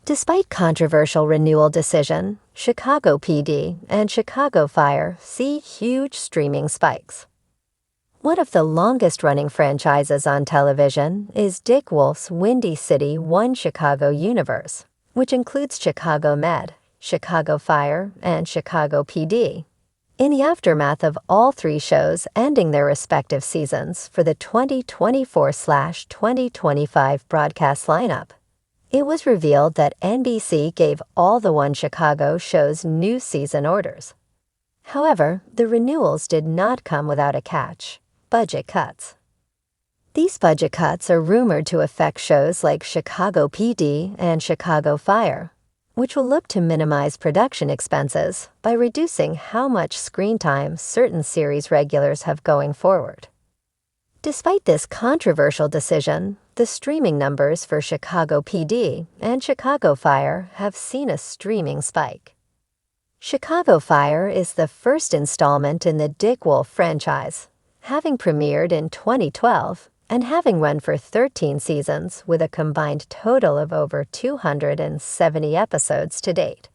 Despite controversial renewal decision, Chicago PD and Chicago Fire see huge streaming spikes. One of the longest-running franchises on television is Dick Wolf's Windy City One Chicago universe, which includes Chicago Med, Chicago Fire, and Chicago PD. In the aftermath of all three shows ending their respective seasons for the 2024/2025 broadcast lineup, it was revealed that NBC gave all the One Chicago shows new season orders. However, the renewals did not come without a catch: budget cuts. These budget cuts are rumored to affect shows like Chicago PD and Chicago Fire, which will look to minimize production expenses by reducing how much screen time certain series regulars have going forward. Despite this controversial decision, the streaming numbers for Chicago PD and Chicago Fire have seen a streaming spike. Chicago Fire is the first installment in the Dick Wolf franchise, having premiered in 2012 and having run for 13 seasons with a combined total of over 270 episodes to date.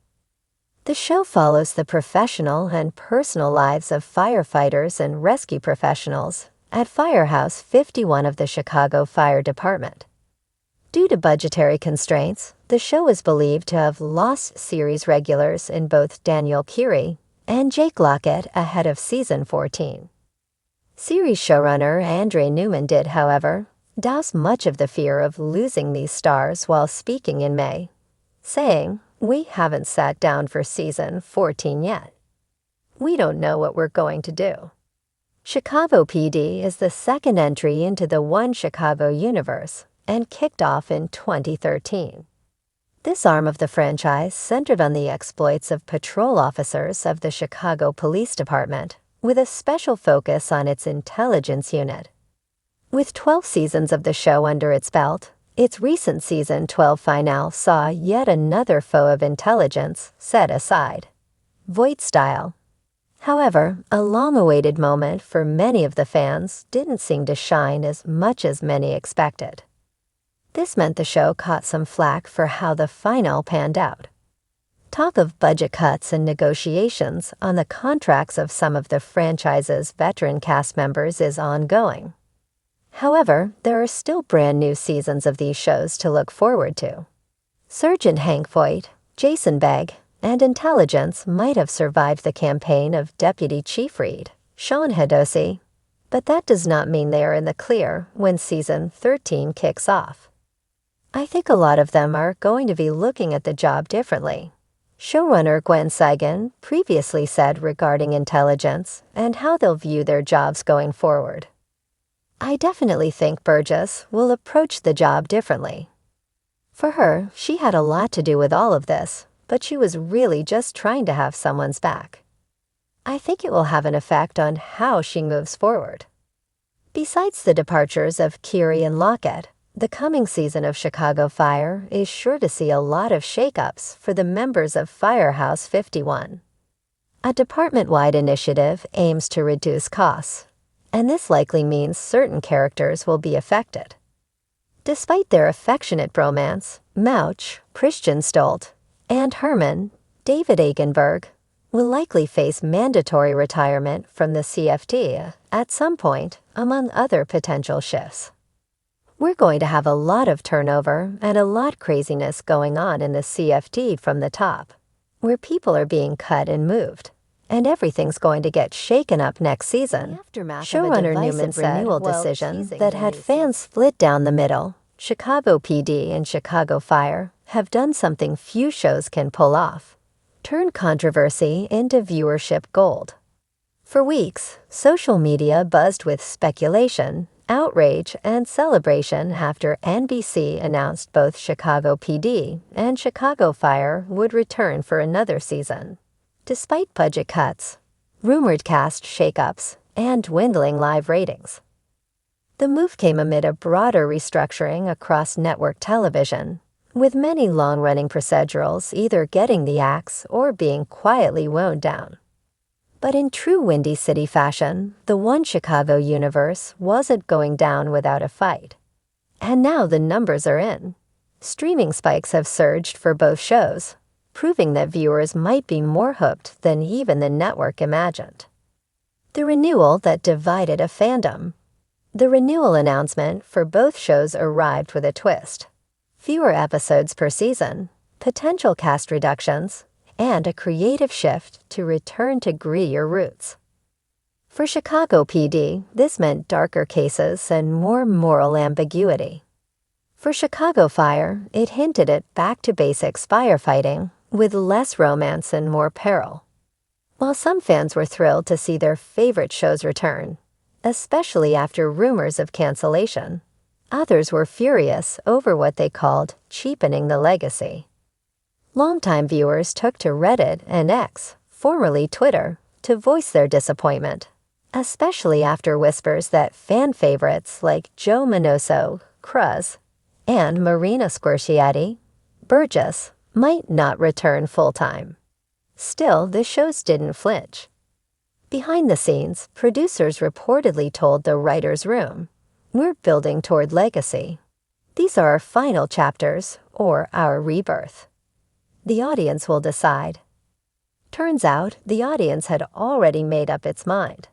The show follows the professional and personal lives of firefighters and rescue professionals at Firehouse 51 of the Chicago Fire Department. Due to budgetary constraints, the show is believed to have lost series regulars in both Daniel Curie and Jake Lockett ahead of season 14. Series showrunner Andre Newman did, however, douse much of the fear of losing these stars while speaking in May, saying, "We haven't sat down for season 14 yet. We don't know what we're going to do." Chicago PD is the second entry into the One Chicago universe and kicked off in 2013. This arm of the franchise centered on the exploits of patrol officers of the Chicago Police Department, with a special focus on its intelligence unit. With 12 seasons of the show under its belt, its recent season 12 finale saw yet another foe of intelligence set aside: Voight style. However, a long-awaited moment for many of the fans didn't seem to shine as much as many expected. This meant the show caught some flack for how the finale panned out. Talk of budget cuts and negotiations on the contracts of some of the franchise's veteran cast members is ongoing. However, there are still brand new seasons of these shows to look forward to. Sergeant Hank Voight, Jason Begg, and intelligence might have survived the campaign of Deputy Chief Reed, Sean Hedosi, but that does not mean they are in the clear when season 13 kicks off. I think a lot of them are going to be looking at the job differently. Showrunner Gwen Saigon previously said regarding intelligence and how they'll view their jobs going forward. "I definitely think Burgess will approach the job differently. For her, she had a lot to do with all of this, but she was really just trying to have someone's back. I think it will have an effect on how she moves forward." Besides the departures of Curie and Lockett, the coming season of Chicago Fire is sure to see a lot of shakeups for the members of Firehouse 51. A department-wide initiative aims to reduce costs, and this likely means certain characters will be affected. Despite their affectionate bromance, Mouch, Christian Stolt, and Herman, David Agenberg, will likely face mandatory retirement from the CFD at some point, among other potential shifts. We're going to have a lot of turnover and a lot craziness going on in the CFD from the top, where people are being cut and moved, and everything's going to get shaken up next season. Showrunner Newman said, renewal decision that had fans split down the middle. Chicago PD and Chicago Fire have done something few shows can pull off: turn controversy into viewership gold. For weeks, social media buzzed with speculation, outrage, and celebration after NBC announced both Chicago PD and Chicago Fire would return for another season. Despite budget cuts, rumored cast shakeups, and dwindling live ratings, the move came amid a broader restructuring across network television, with many long-running procedurals either getting the axe or being quietly wound down. But in true Windy City fashion, the One Chicago universe wasn't going down without a fight. And now the numbers are in. Streaming spikes have surged for both shows, proving that viewers might be more hooked than even the network imagined. The renewal that divided a fandom. The renewal announcement for both shows arrived with a twist. Fewer episodes per season, potential cast reductions, and a creative shift to return to grittier roots. For Chicago PD, this meant darker cases and more moral ambiguity. For Chicago Fire, it hinted at back-to-basics firefighting with less romance and more peril. While some fans were thrilled to see their favorite shows return, especially after rumors of cancellation, others were furious over what they called cheapening the legacy. Longtime viewers took to Reddit and X, formerly Twitter, to voice their disappointment, especially after whispers that fan favorites like Joe Manoso, Cruz, and Marina Squarciati, Burgess, might not return full-time. Still, the shows didn't flinch. Behind the scenes, producers reportedly told the writer's room, "We're building toward legacy. These are our final chapters, or our rebirth. The audience will decide." Turns out, the audience had already made up its mind.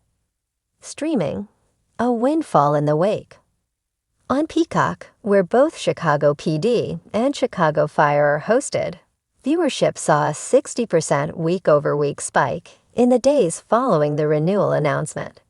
Streaming, a windfall in the wake. On Peacock, where both Chicago PD and Chicago Fire are hosted, viewership saw a 60% week-over-week spike in the days following the renewal announcement.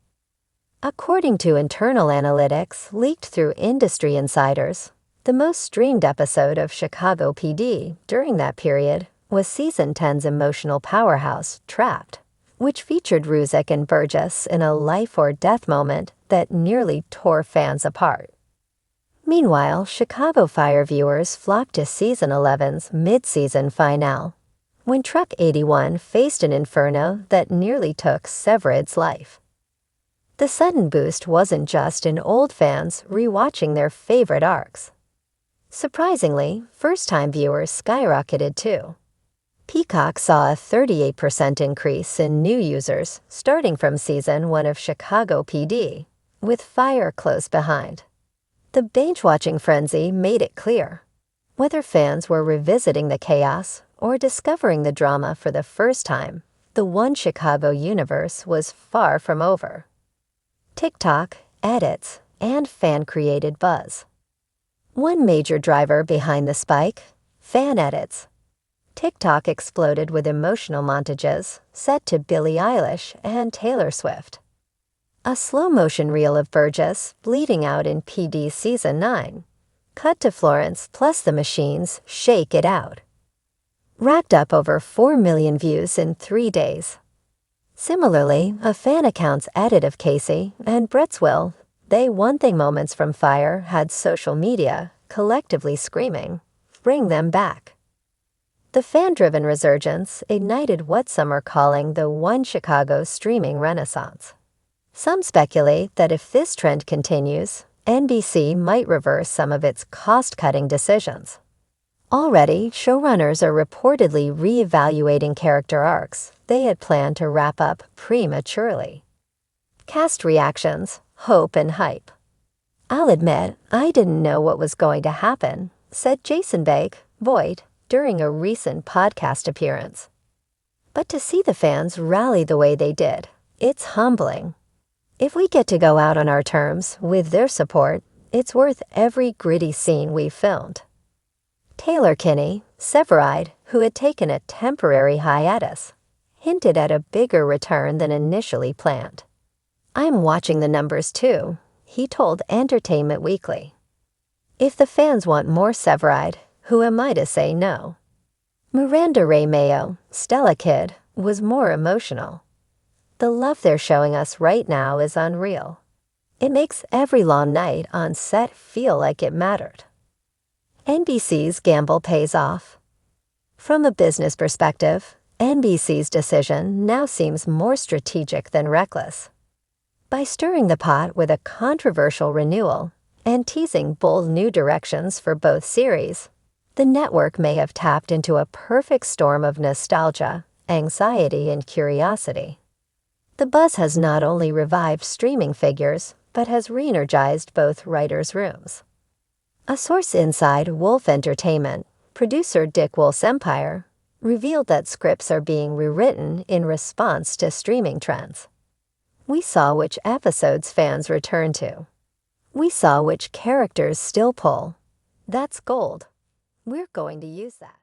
According to internal analytics leaked through industry insiders, the most streamed episode of Chicago PD during that period was Season 10's emotional powerhouse, Trapped, which featured Ruzek and Burgess in a life-or-death moment that nearly tore fans apart. Meanwhile, Chicago Fire viewers flocked to Season 11's mid-season finale, when Truck 81 faced an inferno that nearly took Severid's life. The sudden boost wasn't just in old fans rewatching their favorite arcs. Surprisingly, first-time viewers skyrocketed too. Peacock saw a 38% increase in new users starting from Season 1 of Chicago PD, with Fire close behind. The binge-watching frenzy made it clear. Whether fans were revisiting the chaos or discovering the drama for the first time, the One Chicago universe was far from over. TikTok, edits, and fan-created buzz. One major driver behind the spike, fan edits. TikTok exploded with emotional montages set to Billie Eilish and Taylor Swift. A slow-motion reel of Burgess bleeding out in PD Season 9, cut to Florence plus the Machines' Shake It Out. Racked up over 4 million views in 3 days. Similarly, a fan account's edit of Casey and Brett's Will, They One Thing moments from Fire had social media collectively screaming, "Bring them back." The fan-driven resurgence ignited what some are calling the One Chicago streaming renaissance. Some speculate that if this trend continues, NBC might reverse some of its cost-cutting decisions. Already, showrunners are reportedly re-evaluating character arcs they had planned to wrap up prematurely. Cast reactions, hope and hype. "I'll admit, I didn't know what was going to happen," said Jason Bake, Voight, during a recent podcast appearance. But to see the fans rally the way they did, it's humbling. If we get to go out on our terms with their support, it's worth every gritty scene we've filmed. Taylor Kinney, Severide, who had taken a temporary hiatus, hinted at a bigger return than initially planned. "I'm watching the numbers too," he told Entertainment Weekly. If the fans want more Severide, who am I to say no? Miranda Ray Mayo, Stella Kid, was more emotional. "The love they're showing us right now is unreal. It makes every long night on set feel like it mattered." NBC's gamble pays off. From a business perspective, NBC's decision now seems more strategic than reckless. By stirring the pot with a controversial renewal and teasing bold new directions for both series, the network may have tapped into a perfect storm of nostalgia, anxiety, and curiosity. The buzz has not only revived streaming figures, but has re-energized both writers' rooms. A source inside Wolf Entertainment, producer Dick Wolf's Empire, revealed that scripts are being rewritten in response to streaming trends. We saw which episodes fans return to. We saw which characters still pull. That's gold. We're going to use that.